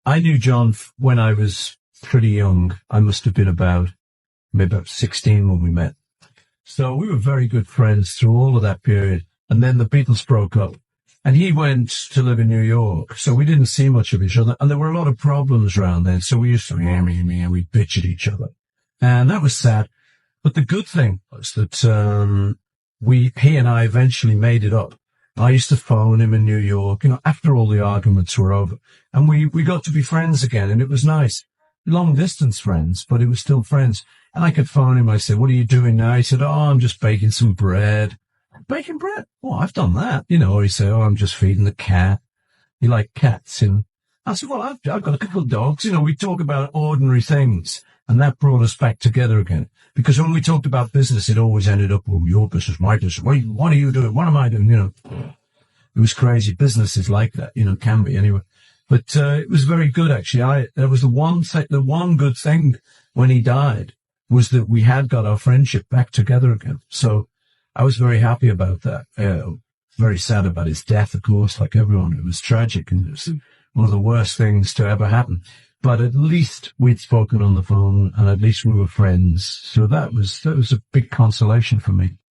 I knew John when I was pretty young. I must have been maybe about 16 when we met. So we were very good friends through all of that period. And then the Beatles broke up and he went to live in New York. So we didn't see much of each other. And there were a lot of problems around then. So we used to, we bitch at each other. And that was sad. But the good thing was that, he and I eventually made it up. I used to phone him in New York, after all the arguments were over. And we got to be friends again. And it was nice. Long distance friends, but it was still friends. And I could phone him. I said, what are you doing now? He said, I'm just baking some bread. Baking bread? Oh, I've done that. Or he said, I'm just feeding the cat. You like cats? And I said, well, I've got a couple of dogs. We talk about ordinary things. And that brought us back together again. Because when we talked about business, it always ended up, your business, my business. What are you doing? What am I doing? It was crazy. Business is like that, can be anyway. But it was very good, actually. There was the one good thing when he died was that we had got our friendship back together again. So I was very happy about that. Very sad about his death, of course, like everyone. It was tragic and it was one of the worst things to ever happen. But at least we'd spoken on the phone and at least we were friends. So that was a big consolation for me.